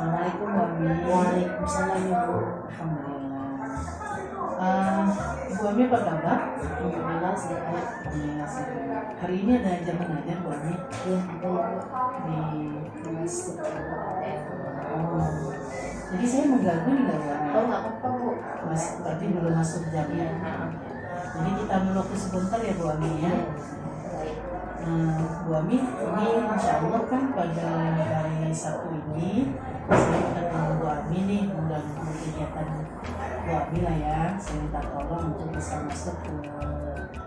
Assalamualaikum warahmatullahi. Waalaikumsalam Ibu. Alhamdulillah. Bu Ami apa kabar? Alhamdulillah sehat. Alhamdulillah sehat. Hari ini ada jam mengajar Bu Ami Ya ada Ibu. di Masuk kabupaten. jadi saya mengganggu nih nggak Bu Ami? Oh nggak apa-apa Bu. Mas, berarti belum masuk jamnya. Jadi kita menunggu sebentar ya Bu Ami ya. Baik. Bu Ami, ini insya Allah kan pada hari Sabtu ini saya ketemu Bu Ami nih mengganggu kegiatan Bu Ami lah ya. Saya minta tolong untuk bisa masuk ke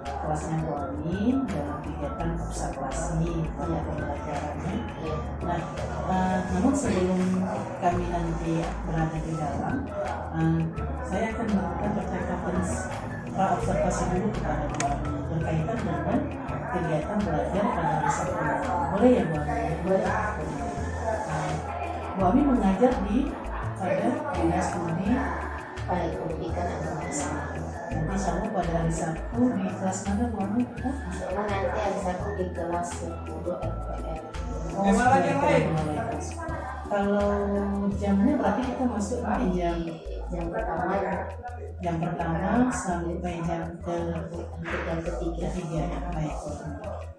kelasnya Bu Ami dalam kegiatan observasi pada pembelajarannya. Nah, namun sebelum kami nanti berada di dalam, saya akan melakukan percakapan pra-observasi dulu kepada Bu Ami berkaitan dengan kegiatan belajar pada hari Sabtu. Boleh ya Bu Ami? Boleh. Bu Ami mengajar di pada dinas studi Baik pendidikan agama Islam. nanti sama pada hari Sabtu di kelas mana Bu Ami? Insya nanti ada satu di kelas 10 FPR. Kalau jamnya berarti kita masuk nanti Yang pertama jam pertama sampai jam untuk yang ketiga. ketiga ya, baik.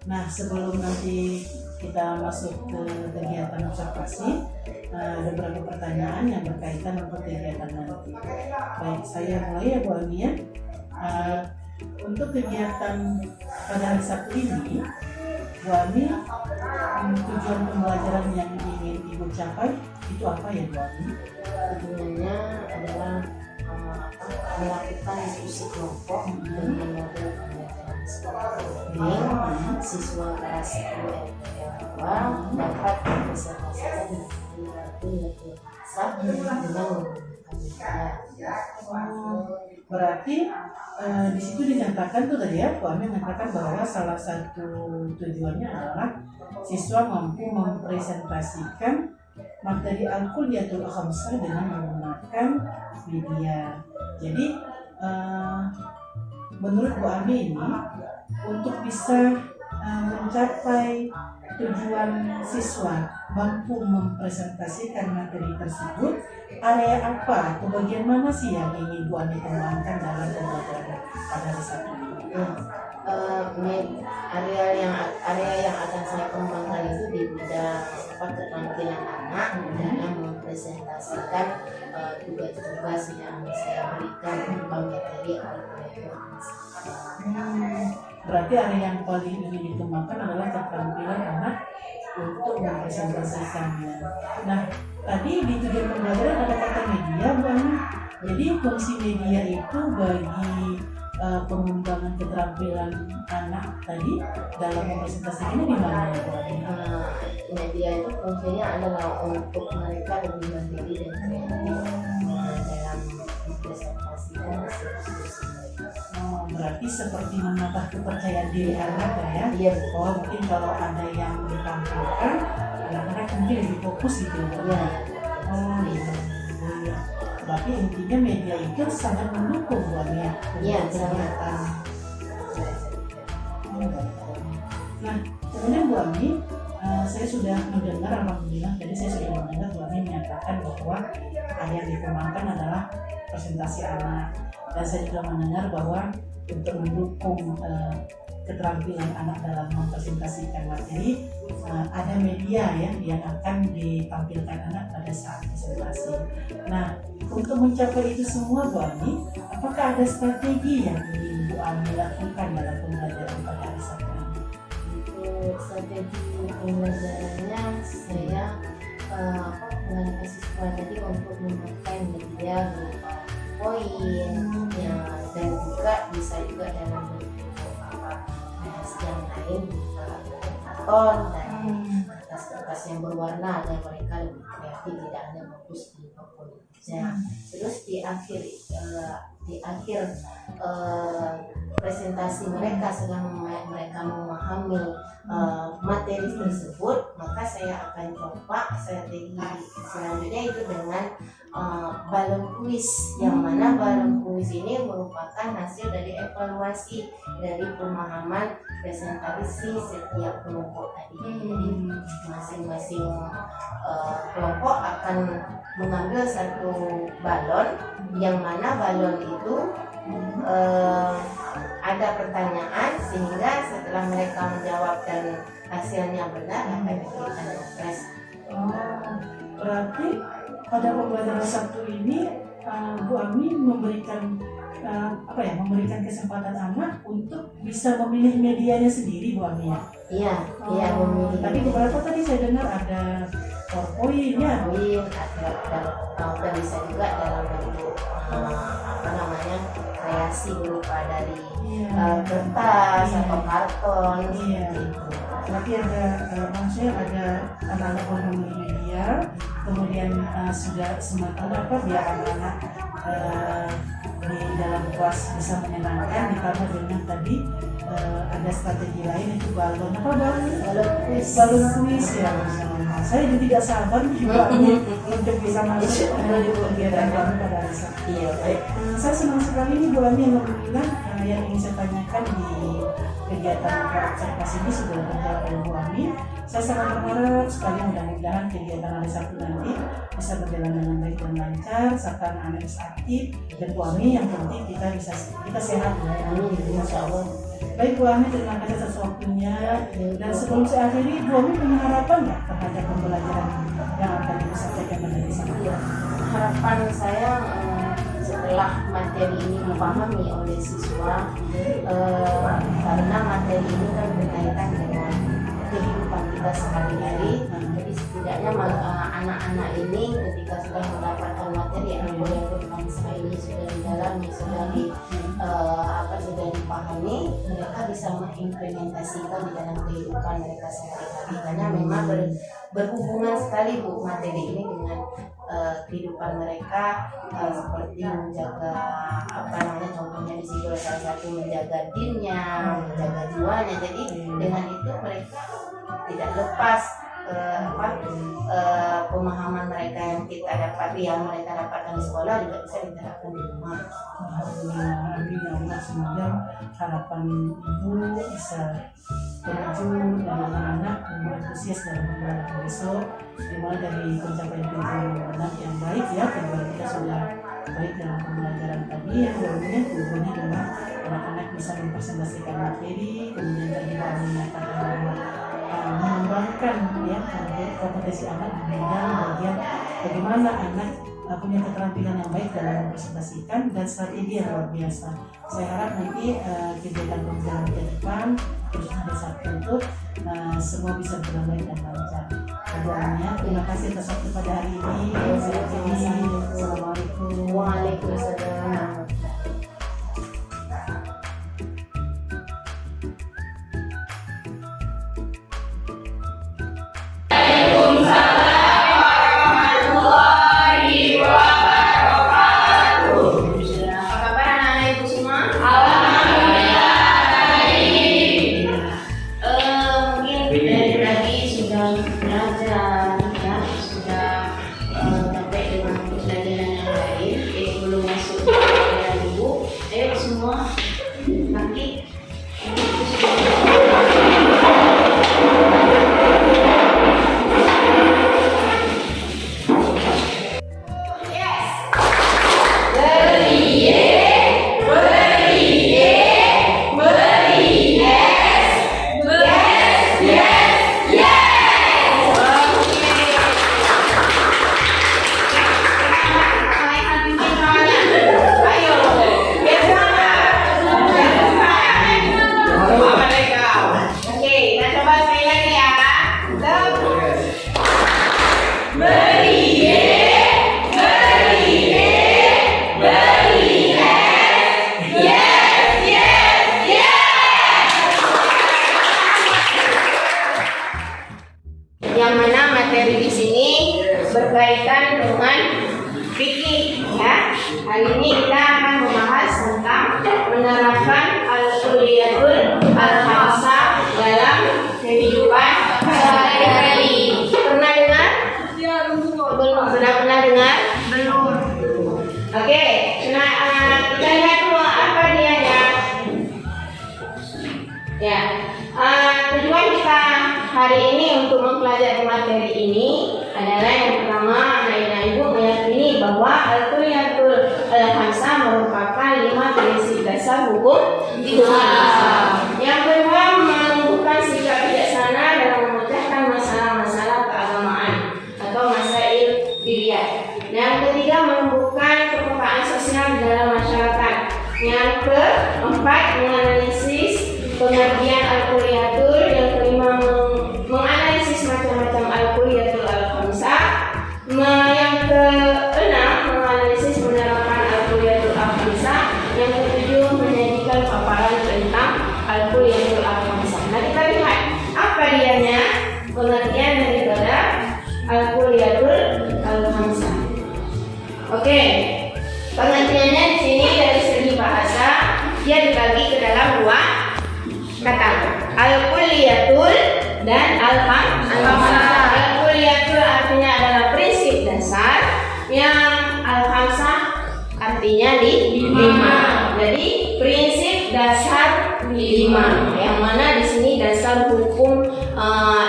Nah sebelum nanti kita masuk ke kegiatan observasi, ada beberapa pertanyaan yang berkaitan untuk kegiatan nanti. Baik, saya mulai ya Bu Ami ya. Untuk kegiatan pada hari Sabtu ini, Bu Ami, tujuan pembelajaran yang ingin Ibu capai itu apa ya Bu Ami? Tujuannya adalah melakukan diskusi kelompok dengan model pembelajaran sekolah. Siswa kelas 10 FPR dapat mempresentasikan nilai-nilai besar dengan menggunakan media. Berarti di situ dinyatakan tuh tadi ya, Bu Ami mengatakan bahwa salah satu tujuannya adalah siswa mampu mempresentasikan materi Al-Kuliyatul Khamsah dengan menggunakan media. Jadi menurut Bu Ami ini untuk bisa mencapai tujuan siswa mampu mempresentasikan materi tersebut, area apa atau bagian mana sih yang ingin Bu Ami kembangkan dalam pembelajaran pada hari Sabtu ini? Area yang akan saya kembangkan itu di bidang keterampilan anak dalam mempresentasikan tugas-tugas yang saya berikan berupa materi Al-Quran. Berarti area yang paling ingin dikembangkan adalah keterampilan anak untuk mempresentasikannya. Nah, tadi di tujuan pembelajaran ada kata media, Bu Ami. Jadi fungsi media itu bagi pengembangan keterampilan anak tadi dalam mempresentasikannya di mana ya Bu Ami? Media itu fungsinya adalah untuk mereka lebih mandiri dan kreatif dalam mempresentasikan hasil-hasil mereka. Berarti seperti menambah kepercayaan diri anak ya? Iya. Oh, mungkin kalau ada yang ditampilkan, anak-anak mungkin lebih fokus gitu ya? Oh gitu. Berarti intinya media itu sangat mendukung Bu Ami ya? Iya, sangat. Nah, kemudian Bu Ami, saya sudah mendengar, alhamdulillah tadi saya sudah mendengar Bu Ami menyatakan bahwa yang dikembangkan adalah presentasi anak, dan saya juga mendengar bahwa untuk mendukung keterampilan anak dalam mempresentasikan materi, ada media ya yang akan ditampilkan anak pada saat presentasi. Nah, untuk mencapai itu semua Bu Ami, apakah ada strategi yang ingin Bu Ami lakukan dalam pembelajaran pada hari Sabtu ini? Untuk strategi pembelajarannya saya mengajak siswa tadi untuk memakai media berupa poin dan juga bisa juga dalam bentuk bahas yang lain berupa karton dan kertas-kertas yang berwarna agar mereka lebih kreatif, tidak hanya fokus di poin saja. Terus di akhir presentasi mereka sedang mereka memahami materi tersebut, maka saya akan coba strategi selanjutnya itu dengan balon kuis, yang mana balon kuis ini merupakan hasil dari evaluasi dari pemahaman presentasi setiap kelompok tadi. Jadi masing-masing kelompok akan mengambil satu balon, yang mana balon itu ada pertanyaan, sehingga setelah mereka menjawab dan hasilnya benar akan diberikan tes. Berarti pada pembelajaran Sabtu ini Bu Ami memberikan memberikan kesempatan anak untuk bisa memilih medianya sendiri, Bu Ami ya? Iya, iya memilih. Tapi beberapa tadi saya dengar ada PowerPoint ya? Ada bisa juga dalam bentuk kreasi berupa dari kertas atau karton. Iya. Berarti ada maksudnya ada anak-anak memilih media, kemudian sudah semakin biar anak-anak di dalam kelas bisa menyenangkan, ditambah dengan tadi ada strategi lain, itu balon kuis ya. Saya juga tidak sabar juga untuk bisa masuk di kegiatan kami pada hari Sabtu. Iya. Saya senang sekali nih Bu Ami yang mengulang yang ingin saya tanyakan di kegiatan observasi ini sudah berjalan oleh Bu Ami. Saya sangat berharap sekali mudah-mudahan kegiatan hari Sabtu nanti bisa berjalan dengan baik dan lancar, serta anak-anak bisa aktif, dan Bu Ami yang penting kita sehat ya. Insya Allah. Baik Bu Ami, terima kasih atas waktunya. Dan sebelum saya akhiri, Bu Ami punya harapan nggak terhadap pembelajaran yang akan disampaikan pada hari Sabtu? Harapan saya setelah materi ini dipahami oleh siswa, karena materi ini kan berkaitan dengan kehidupan kita sehari-hari. Jadi setidaknya anak-anak ini ketika sudah mendapatkan materi apa yang berbangsa ini sudah didalami, sudah dipahami, mereka bisa mengimplementasikan di dalam kehidupan mereka sehari-hari. Karena memang berhubungan sekali Bu materi ini dengan kehidupan mereka, seperti menjaga contohnya di situ salah satu menjaga dinnya, menjaga jiwanya. Jadi dengan itu mereka tidak lepas pemahaman mereka yang mereka dapatkan di sekolah juga bisa diterapkan di rumah. Amin ya Allah, semoga harapan ibu bisa terwujud dan anak-anak antusias dalam pembelajaran besok, dimulai dari pencapaian yang baik ya. Kedua kita sudah baik dalam pembelajaran tadi, yang kemudian adalah anak-anak bisa mempresentasikan materi, kemudian tadi menyatakan bahwa mengembangkan ya kompetensi anak di bidang bagian bagaimana anak punya keterampilan yang baik dalam mempresentasikan dan strategi yang luar biasa. Saya harap nanti kegiatan pembelajaran ke depan khususnya hari Sabtu itu semua bisa berjalan baik dan lancar. Doanya, terima kasih atas waktu pada hari ini. Assalamualaikum. Waalaikumsalam. Yang mana materi di sini berkaitan dengan fikih ya. Hari ini kita akan membahas tentang menerapkan al-kuliyatul al-khamsah dalam kehidupan sehari-hari. Pernah dengar? Belum. Sudah pernah dengar? Belum. hari ini untuk mempelajari materi ini adalah yang pertama, anak ibu meyakini bahwa al-kulliyatul al-khamsah merupakan 5 prinsip dasar hukum Islam. Yang kedua, menumbuhkan sikap bijaksana dalam memecahkan masalah-masalah keagamaan atau masail diriat. Yang ketiga, menumbuhkan kepekaan sosial di dalam masyarakat. Yang keempat, menganalisis pengertian al-kulliyatul. Yang kelima, menganalisis macam-macam al-kulliyatul al-khamsah. Yang keenam, menganalisis penerapan al-kulliyatul al-khamsah. Yang ketujuh, menyajikan paparan tentang al-kulliyatul al-khamsah. Nah, kita lihat apa dianya pengertian daripada al-kulliyatul al-khamsah. Oke, pengertiannya di sini dari segi bahasa dia dibagi ke dalam 2 kata, al-kulliyatul dan al-khamsah. Al-kulliyatul artinya adalah prinsip dasar, yang al-khamsah artinya 5. Jadi prinsip dasar 5, yang mana di sini dasar hukum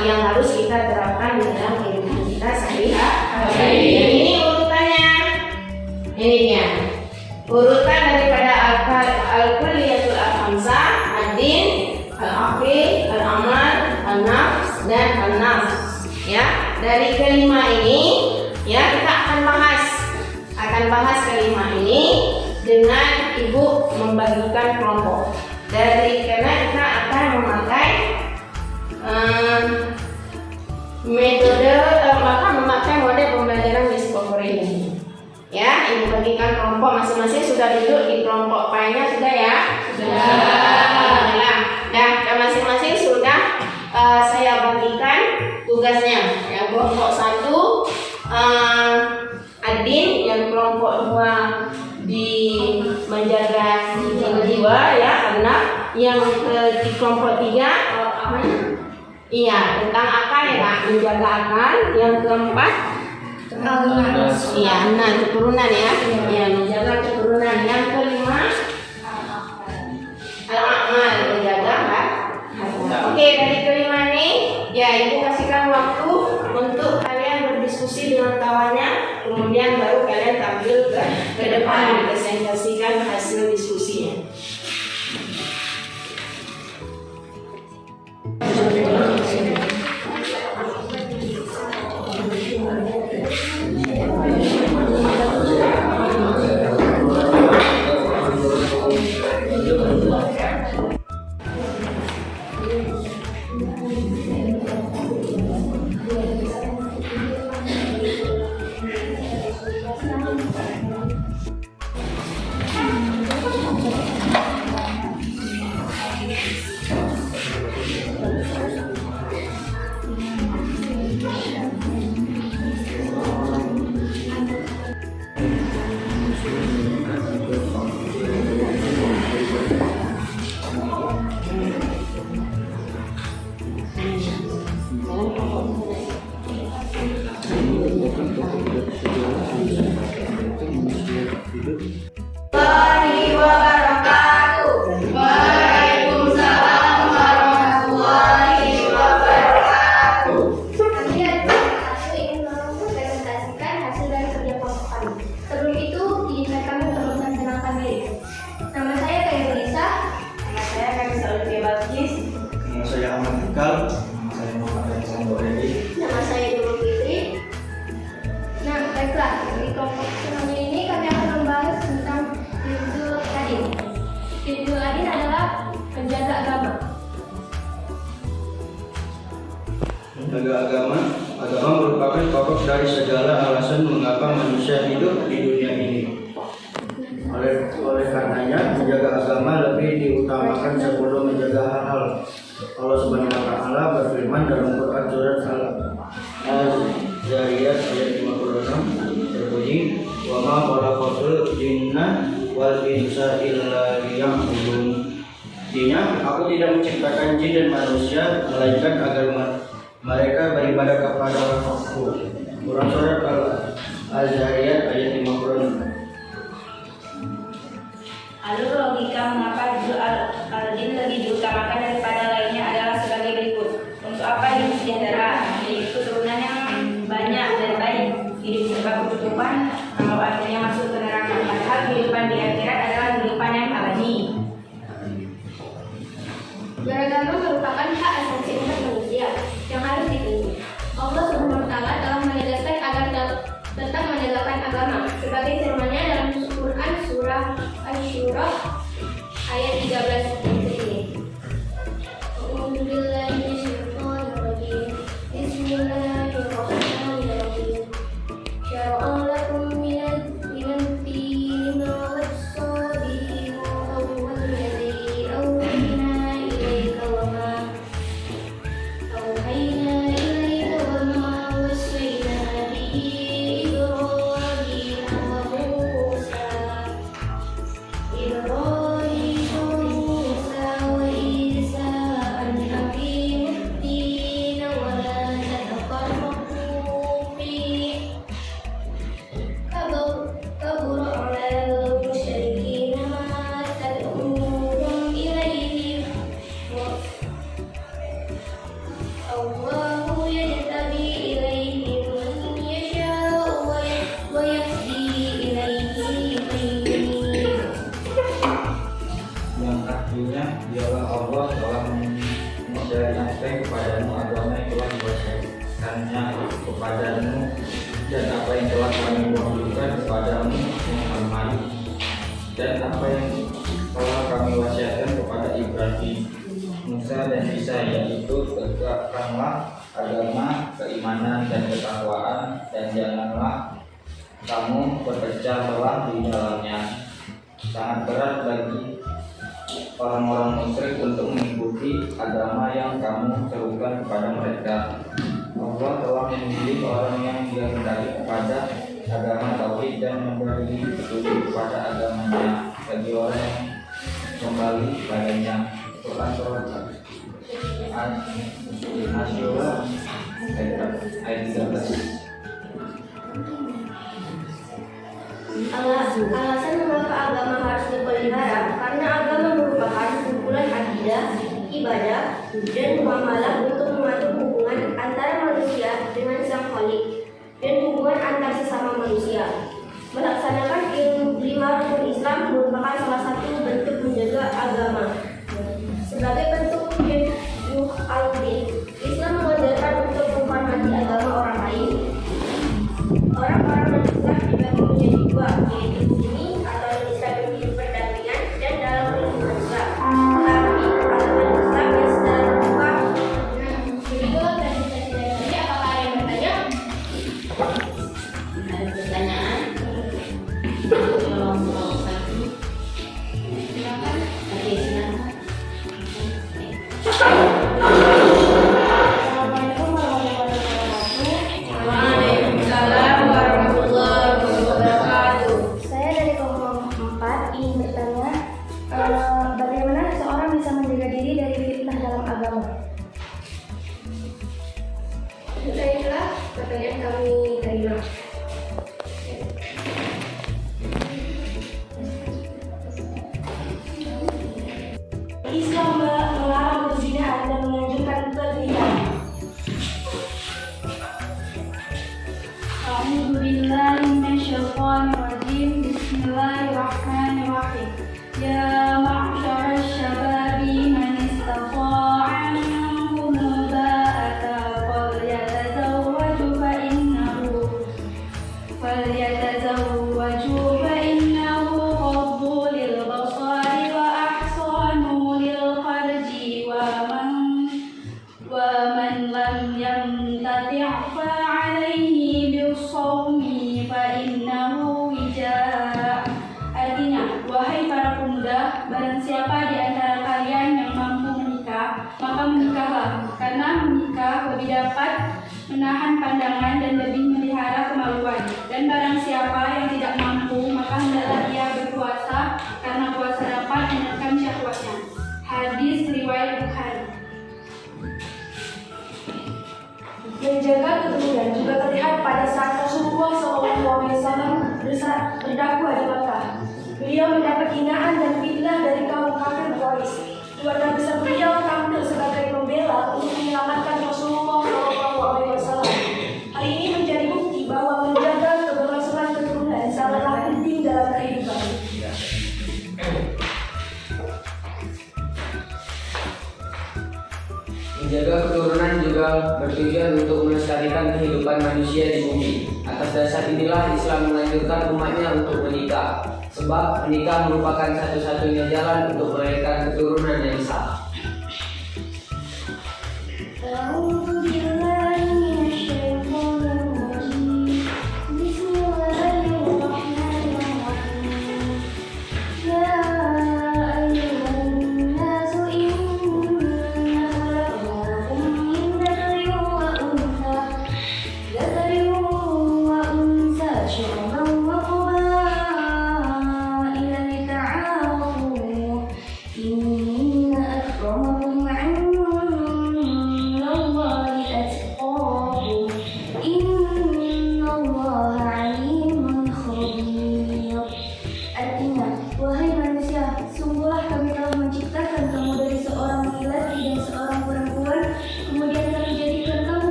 yang harus kita terapkan di dalam kehidupan kita sehari-hari. Ini urutannya. Ini dia urutan daripada al-kulliyatul al-khamsah: ad-din, al-aqid, al-amal, al-nafs, dan al-nafs. Ya, dari kelima ini ya kita akan bahas kelima ini dengan ibu membagikan kelompok. Karena kita akan memakai memakai model pembelajaran psikologi ini. Ya, ibu bagikan kelompok masing-masing. Sudah duduk di kelompok P-nya sudah ya? Sudah. Dan masing-masing sudah saya bagikan tugasnya. Yang kelompok 1 ad-din, yang kelompok 2 di menjaga jiwa ya, anak. Yang di kelompok 3 iya, tentang akal ya, menjaga akal. Yang keempat iya, keturunan ya. Ya, menjaga keturunan. Yang kelima al-amal, menjaga harta. Oke, dari kelima ini ya ibu kasihkan waktu untuk kalian berdiskusi dengan kawannya, kemudian baru kalian tampil ke depan presentasikan hasil diskusinya. Agama merupakan pokok dari segala alasan mengapa manusia hidup di dunia ini. Oleh karenanya, menjaga agama lebih diutamakan sebelum menjaga hal-hal. Allah Subhanahu wa Ta'ala berfirman dalam Quran surat Al-Zariyat ayat 56 berbunyi, "Wa ma khalaqatul jinna wal insa illa liya'budun." Artinya, aku tidak menciptakan jin dan manusia melainkan agar mereka beribadah kepada Aku. Quran surat Al-Zariyat ayat 56. Lalu logika mengapa juzul al-jin lebih diutamakan daripada lainnya adalah sebagai berikut. Untuk apa ayat 13 ini. Bismillahirrahmanirrahim. Syara'a lakum minad dini ma wassa bihi Nuhan walladzi awhayna ilayka wa ma wassayna bihi Ibrahim wa Musa wa Isa an aqimud dina wa la tatafarraqu fihi kabura 'alal musyrikina ma tad'uuhum ilaihi Allahu yajtabi ilaihi man yasha'u wa yahdi ilaihi man yunib. Yang artinya dialah Allah telah mengajarkan kepadamu agama yang telah diwahyukannya kepadamu dan apa yang telah kami wahyukan kepadamu Muhammad dan apa yang telah kami wasiatkan kepada Ibrahim, Musa dan Isa, yaitu tegakkanlah agama, keimanan dan ketakwaan dan janganlah kamu berpecah belah di dalamnya. Sangat berat bagi orang-orang musyrik untuk mengikuti agama yang kamu serukan kepada mereka. Allah telah memilih orang yang Dia kehendaki kepada agama tauhid dan memberi petunjuk kepada agamanya bagi orang yang kembali kepadanya. Quran Surat Asy-Syura ayat 13. Alasan mengapa agama harus dipelihara karena agama merupakan kumpulan akidah, ibadah, dan muamalah untuk mengatur hubungan antara manusia dengan Sang Khalik dan hubungan antar sesama manusia. Melaksanakan 5 rukun Islam merupakan salah satu bentuk menjaga agama. Sebagai bentuk hifdzul al-din, Islam mengajarkan untuk menghormati agama orang lain. Orang-orang non-Islam dibagi menjadi dua, yaitu Sunni atau non-Islam yang hidup berdampingan dan dalam lingkungan Islam. Tetapi agama Islam yang secara terbuka. Berikut presentasi dari saya. Apakah ada yang bertanya? Ada pertanyaan? Kelompok 1. Silakan. Oke, silakan. Assalamualaikum warahmatullahi wabarakatuh. Waalaikumsalam warahmatullahi wabarakatuh. Saya dari kelompok 4 ingin bertanya, bagaimana seseorang bisa menjaga diri dari fitnah dalam agama? Baiklah, pertanyaan kami terima. Islam melarang perzinahan dan menganjurkan perlindungan. أعوذ بالله من الشيطان الرجيم بسم الله الرحمن الرحيم يا معشر الشباب من استطاع منكم الباءة فإنه غض للبصر وأحصن للفرج ومن لم يستطع فعليه بالصوم فإنه وجاء. Artinya, wahai para pemuda, barang siapa di antara kalian yang mampu menikah, maka menikahlah, karena menikah lebih dapat menahan pandangan dan lebih memelihara kemaluan. Dan barang siapa yang tidak mampu, maka hendaklah ia berpuasa, karena puasa dapat menekan syahwatnya. Hadis riwayat Bukhari. Menjaga keturunan juga terlihat pada saat Rasulullah SAW berdakwah di Makkah. Beliau mendapat hinaan dan fitnah dari kaum kafir Quraisy. Keluarga besar beliau tampil sebagai pembela untuk menyelamatkan Rasulullah SAW. Hal ini menjadi bukti bahwa menjaga keberlangsungan keturunan sangatlah penting dalam kehidupan. Menjaga keturunan juga bertujuan untuk melestarikan kehidupan manusia di bumi. Atas dasar inilah Islam menganjurkan umatnya untuk menikah. sebab menikah merupakan satu-satunya jalan untuk melahirkan keturunan yang sah.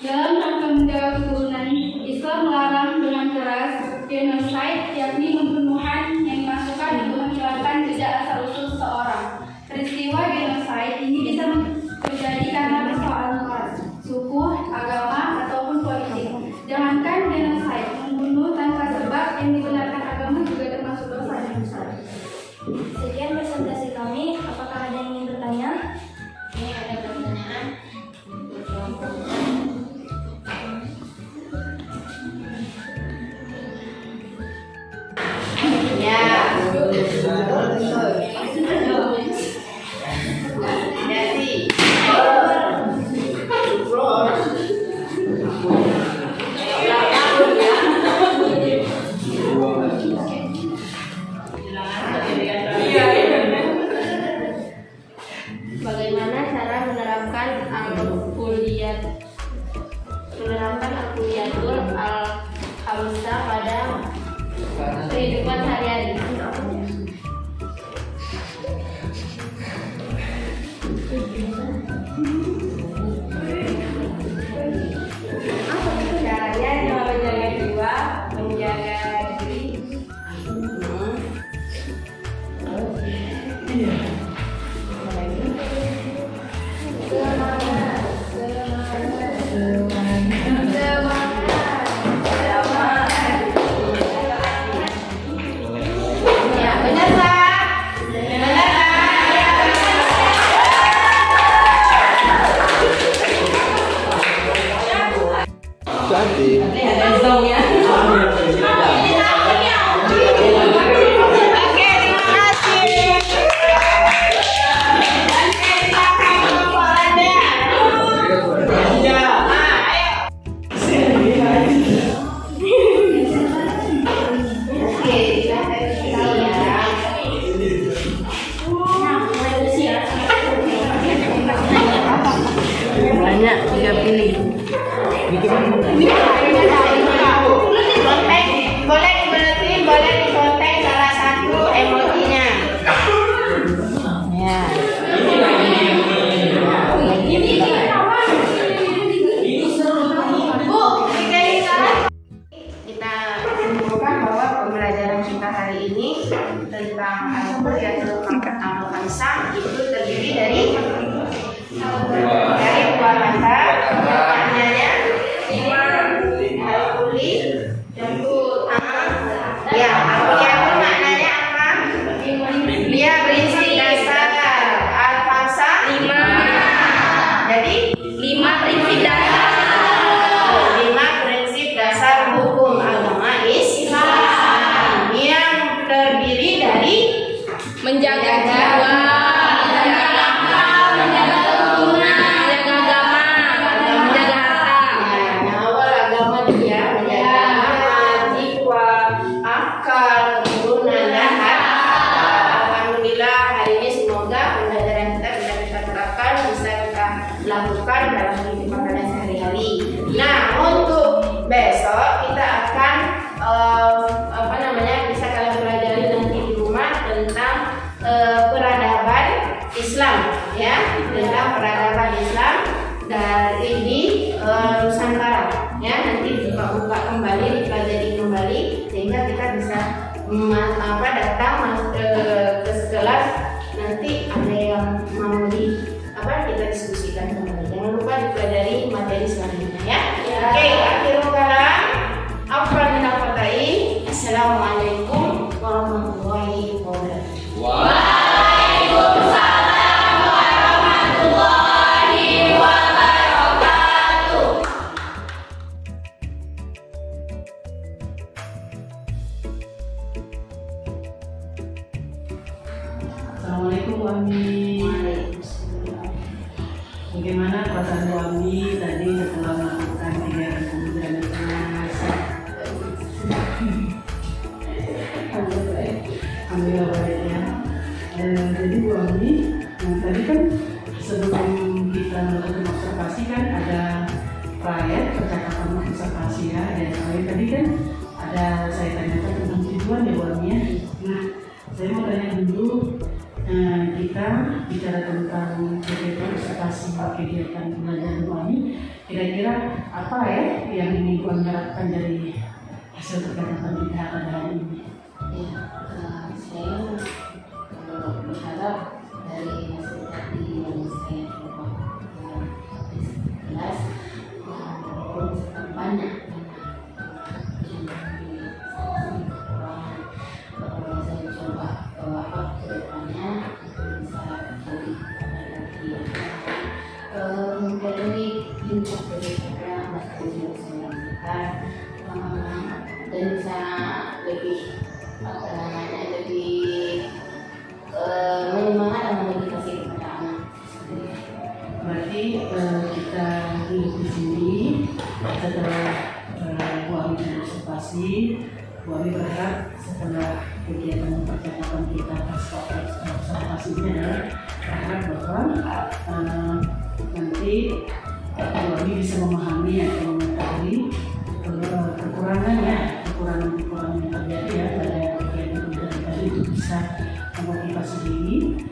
Dalam rangka menjaga keturunan, Islam melarang dengan keras genocide, yakni pembunuhan yang dimasukkan untuk menghilangkan jejak asal-usul seseorang. Peristiwa genocide ini bisa terjadi karena persoalan ras, suku, agama, ataupun politik. Jangankan genocide, membunuh tanpa sebab yang dibenarkan agama juga termasuk dosa yang besar. Sekian presentasi kami. Apakah ada yang ingin bertanya? Ini ada pertanyaan. Ya. Jadi. Bagaimana cara menerapkan al-kuliyatul al-khamsah pada kehidupan sehari-hari? Caranya adalah menjaga jiwa, menjaga diri. Ya, benar Pak. Benar Cantik. Lihat ada zoomnya. Oke, terima kasih. Banyak, 3 pilih. Boleh dikontek salah satu emojinya. Ya. Bu, kita simpulkan bahwa pembelajaran kita hari ini tentang al-kuliyatul al-khamsah itu terdiri dari dua kata. Maknanya al-kuli tentu ya, al-kuliyatul maknanya apa? Dia prinsip dasar al-khamsah 5. Jadi 5 prinsip dasar. 5 prinsip dasar hukum agama Islam yang terdiri dari menjaga jiwa, menjaga akal, menjaga keturunan, menjaga agama, menjaga harta. Yang awal agama dia menjaga jiwa, akal, keturunan dan harta. Alhamdulillah hari ini semoga pembelajaran kita bisa kita terapkan, bisa kita lakukan dalam kehidupan kita sehari-hari. Nah, untuk besok kita akan bisa kalian pelajari nanti di rumah tentang peradaban Islam, ya, tentang peradaban Islam dari di Nusantara, ya, nanti Pak datang ke sekelas, nanti ada yang mau kita diskusikan kembali. Jangan lupa dipelajari materi selanjutnya ya. Oke, akhirul kalam. Assalamualaikum warahmatullahi wabarakatuh. Assalamualaikum Bu Ami. Bagaimana perasaan Bu Ami tadi setelah melakukan kegiatan pembelajaran kelas? Alhamdulillah baik ya. Jadi Bu Ami, tadi kan sebelum kita melakukan observasi kan ada proyek percakapan observasi ya. Dan proyek tadi kan ada saya tanyakan tentang tujuan ya Bu Ami ya. Nah, saya mau tanya dulu. Kita bicara tentang kegiatan observasi kegiatan pembelajaran Bu Ami, kira-kira apa ya yang ingin Bu Ami harapkan dari hasil kegiatan kita pada hari ini? Ya, saya berharap dari hasil tadi yang saya coba jelas maupun banyak saya coba ke depannya bisa jadi memberi input daripada materi yang saya lakukan dan bisa lebih menyemangat dan memotivasi kepada anak. Berarti kita duduk di sini setelah Bu Ami observasi, Bu Ami berharap setelah kegiatan percakapan kita pasca observasi ini adalah berharap bahwa nanti Bu Ami bisa memahami atau mengetahui kekurangan yang terjadi ya pada kegiatan tadi itu bisa memotivasi diri.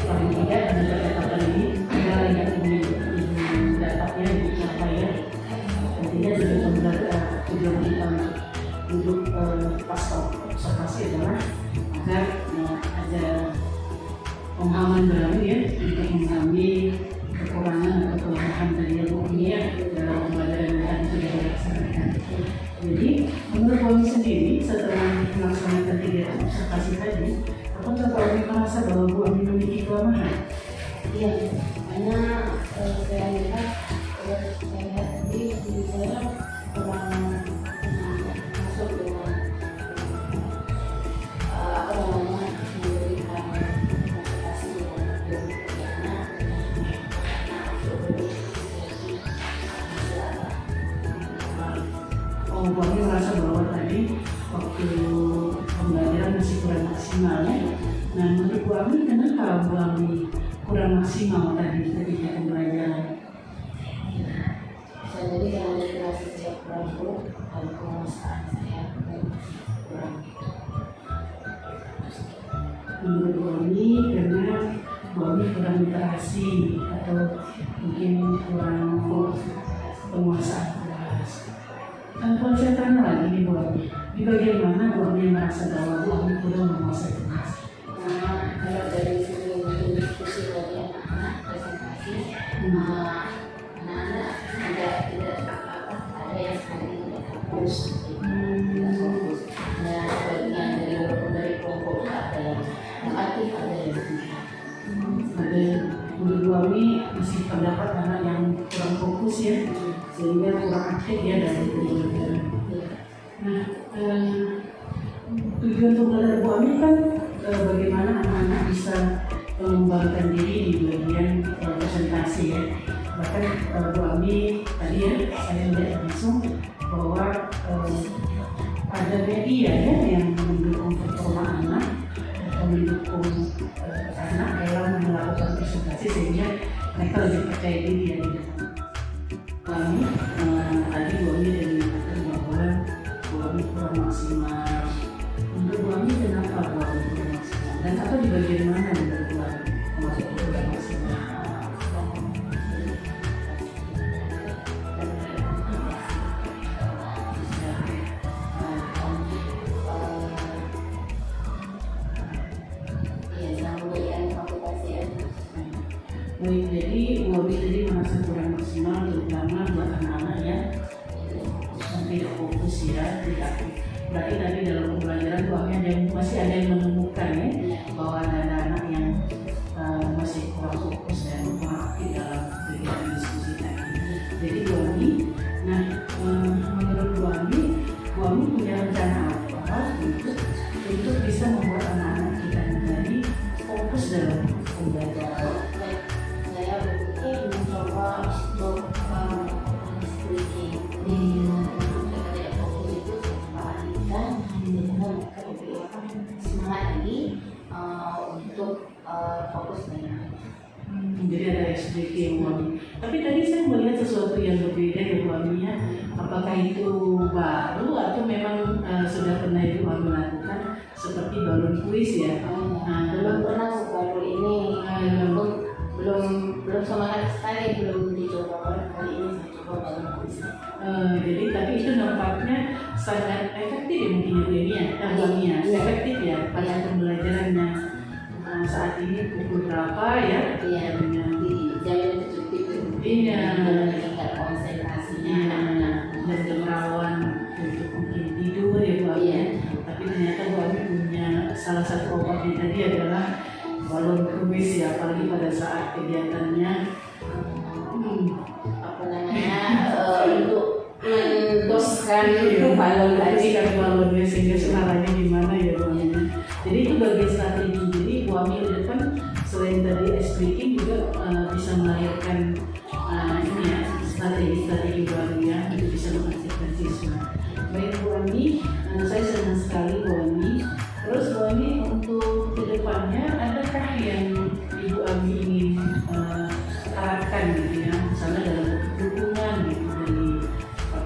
Paling tidak dengan catatan ini adalah yang ingin dapatnya dicapai ya. Intinya tujuan kita untuk pasca observasi adalah agar ada pemahaman baru ya untuk memahami kekurangan atau kelemahan dari Bu Ami ya dalam pembelajaran yang tadi sudah dilaksanakan. Jadi menurut Bu Ami sendiri setelah melaksanakan kegiatan observasi tadi, apakah Bu Ami merasa bahwa Bu Ami memiliki kelemahan? Iya, karena saya lihat tadi saya kurang masuk dengan memberikan motivasi Bu Ami merasa bahwa tadi waktu pembelajaran masih kurang maksimal ya. Nah, menurut Bu Ami kenapa Bu Ami kurang maksimal tadi ketika pembelajaran? Saya jadi kalau motivasi saya kurang kalau penguasaan saya kurang. Menurut Bu Ami karena Bu Ami kurang literasi atau mungkin kurang penguasaan kelas. Kalau saya tanya lagi nih Bu Ami, di bagian mana Bu Ami merasa bahwa Bu Ami kurang menguasai kelas? Kalau dari segi diskusi dari anak-anak presentasi, anak-anak tidak ada yang sekali tidak fokus, dan sebagian dari kelompok ada yang aktif, ada yang tidak. Ada menurut Bu Ami masih terdapat anak yang kurang fokus ya, sehingga kurang aktif ya dalam pembelajaran. Nah, tujuan pembelajaran Bu Ami kan bagaimana anak-anak bisa mengembangkan diri di bagian presentasi ya. Bahkan Bu Ami tadi ya saya lihat langsung bahwa ada media ya yang mendukung performa anak atau mendukung anak dalam melakukan presentasi sehingga mereka lebih percaya diri ya di depan. Bu Ami tadi Bu Ami dan mengatakan bahwa Bu Ami kurang maksimal. Untuk Bu Ami kenapa Bu Ami kurang maksimal? Dan apa di bagian mana menurut Bu Ami kurang maksimal? Bu Ami. Nah, menurut Bu Ami punya rencana apa untuk bisa membuat anak-anak kita menjadi fokus dalam pembelajaran? Saya berpikir mencoba untuk speaking. Jadi tidak fokus itu saya perhatikan mereka lebih semangat lagi untuk fokus dengan Jadi ada SDK yang Bu Ami. Tapi tadi saya melihat sesuatu yang berbeda ya Bu Ami ya. Apakah itu baru atau memang sudah pernah Ibu Ami lakukan seperti balon kuis ya? belum pernah baru ini belum semangat sekali, belum dicoba. Kali ini saya coba balon kuis. Jadi tapi itu nampaknya sangat efektif ya mungkin Bu Eni ya, Bu Ami ya, efektif ya pada pembelajarannya. Saat ini pukul berapa ya? Iya, di jam tertentu itu. Iya. Tingkat konsentrasinya. Dan jam rawan untuk mungkin tidur ya Bu Ami. Iya. Tapi ternyata Bu Ami punya salah satu obatnya tadi adalah balon kuis ya, apalagi pada saat kegiatannya Apa namanya untuk mendoskan balon tadi. kan balonnya sehingga suaranya gimana ya Bu Ami. Jadi itu bagian strategi. Jadi Bu Ami ke depan selain tadi speaking juga bisa melahirkan ini ya strategi baru ya untuk bisa mengaktifkan siswa. Baik Bu Ami, saya senang sekali Bu Ami. Terus Bu Ami untuk kedepannya adakah yang Ibu Ami ingin harapkan gitu ya, misalnya dalam dukungan gitu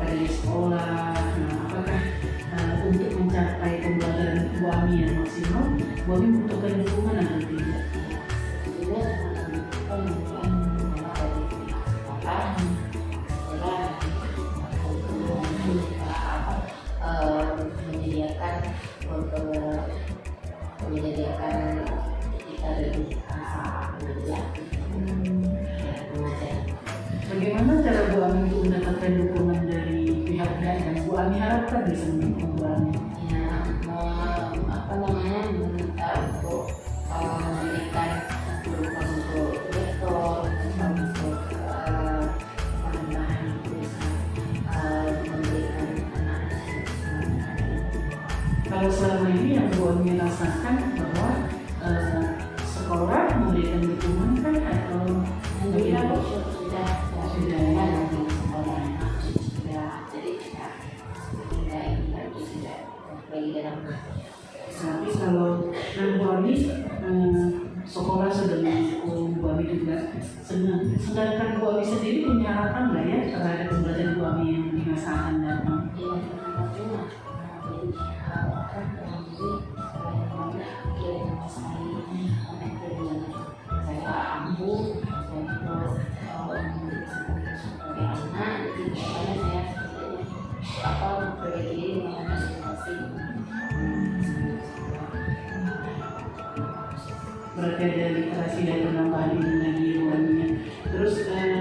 dari sekolah, apakah untuk mencapai pembelajaran Bu Ami yang maksimal, Bu Ami membutuhkan dukungan atau tidak? Menyediakan kita lebih Bagaimana cara Bu Ami untuk mendapatkan dukungan dari pihak dan Bu Ami harapkan bisa mendukung Bu Ami? ya apa namanya meminta untuk memberikan berupa untuk rektor atau untuk penambahan bisa memberikan anak-anak. Kalau selama ini yang Bu Ami rasakan bahwa sekolah memberikan dukungan kan atau bagaimana? Sudah jadi tidak lagi dalam. Tapi kalau Bu Ami sekolah sudah mendukung, Bu Ami juga senang. Sedangkan Bu Ami sendiri punya harapan nggak ya terhadap pembelajaran Bu Ami yang di masa akan datang? Iya, cuma jadi harapan saya ambu terus sebagai anak jadi makanya saya memperbaiki diri dengan masing-masing. Berarti ada literasi dan penambahan ini lagi Bu Ami. Terus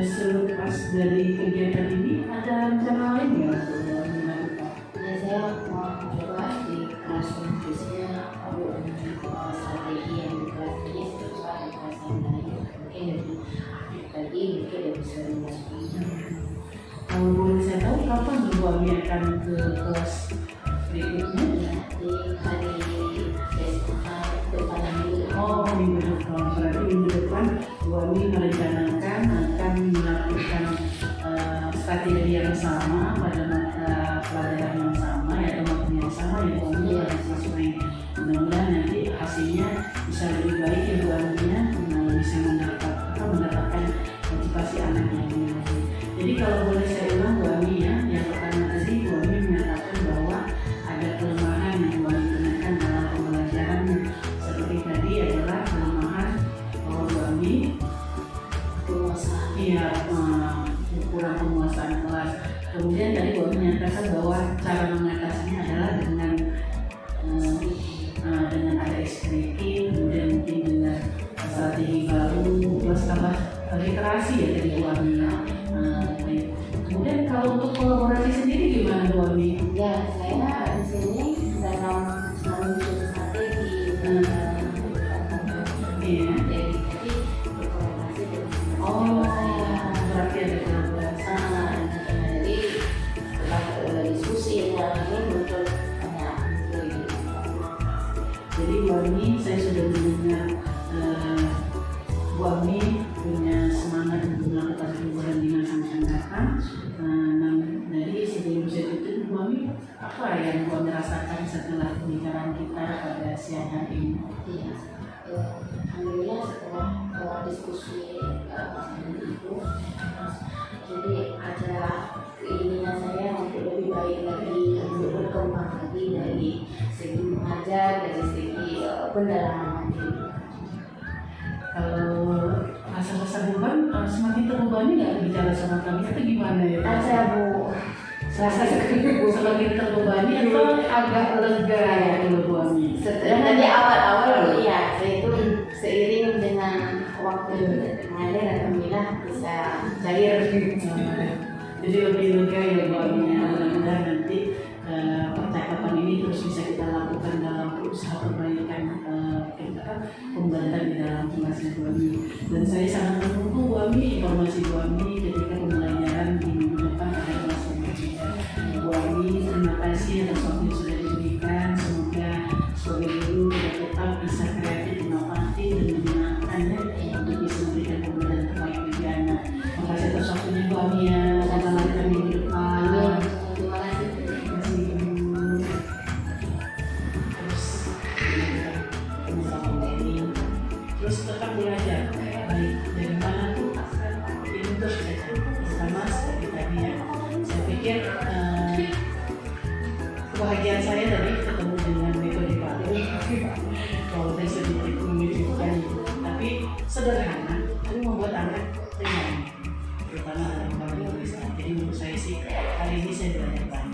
selepas dari kegiatan ini ada rencana lain nggak untuk Bu Ami lakukan? Ya, saya mau coba di kelas khususnya strategi yang di kelas ini coba di kelas yang lain mungkin lebih aktif lagi, mungkin lebih sering lagi. Kalau boleh saya tahu kapan Bu Ami akan ke kelas berikutnya? Ya, di hari depan minggu. Oh, minggu depan. Berarti minggu depan Bu Ami merencanakan akan melakukan strategi yang sama pada mata pelajaran yang sama ya, atau materi yang sama ya Bu Ami pada siswa ini. Mudah-mudahan nanti hasilnya bisa lebih baik ya Bu Ami ya, bisa mendapatkan motivasi anak yang lebih. Jadi kalau boleh saya ulang Bu Ami ya, yang pertama tadi Bu Ami menyatakan bahwa ada kelemahan yang Bu Ami temukan dalam pembelajarannya. Seperti tadi adalah kelemahan bahwa Bu Ami kurang penguasaan kelas. Kemudian tadi Bu Ami menyatakan bahwa cara mengatasinya adalah dengan ada speaking, kemudian mungkin dengan strategi baru, plus tambah literasi ya dari Bu Ami. Kemudian kalau untuk kolaborasi sendiri gimana Bu Ami? Ya, saya di sini dalam menyusun strategi Iya. jadi berkolaborasi dengan Oh, berarti ada kolaborasi. ini muncul banyak ide. Jadi Bu Ami, saya sudah mendengar Bu Ami punya semangat untuk melakukan perubahan di masa yang akan datang. Dari sebelum saya tutup, Bu Ami, apa yang Bu Ami rasakan setelah pembicaraan kita pada siang hari ini? Iya, alhamdulillah setelah diskusi itu, jadi ada keinginan saya untuk lebih baik lagi, untuk berkembang lagi dari segi mengajar, dari segi pendalaman diri. Kalau rasa-rasa beban semakin terbebani nggak bicara sama kami atau gimana ya? Ada Bu, Rasa semakin terbebani atau agak lega ya Bu Ami? setelah tadi awal-awal iya, saya itu seiring dengan waktu mengajar, alhamdulillah bisa cair. Jadi lebih lega ya Bu Ami ya. Mudah-mudahan nanti percakapan ini terus bisa kita lakukan dalam usaha perbaikan pembelajaran di dalam kelasnya Bu Ami. Dan saya sangat menunggu Bu Ami informasi Bu Ami ketika pembelajaran di minggu depan pada kelas yang berbeda. Bu Ami, terima kasih atas waktu yang sudah diberikan. Semoga sebagai guru kita tetap bisa kreatif, inovatif dan menggunakannya untuk bisa memberikan pembelajaran terbaik bagi anak. Terima kasih atas waktunya Bu Ami ya. Selamat lancar minggu depan. Terima kasih. Terima kasih Ibu. Terus tetap belajar baik dari mana tuh itu terus belajar sama seperti tadi ya. Saya pikir kebahagiaan saya tadi ketemu dengan metode baru kalau saya sedikit menyebutkan itu, tapi sederhana tapi membuat anak ringan, terutama anak yang baru. Jadi menurut saya sih hari ini saya belajar banyak.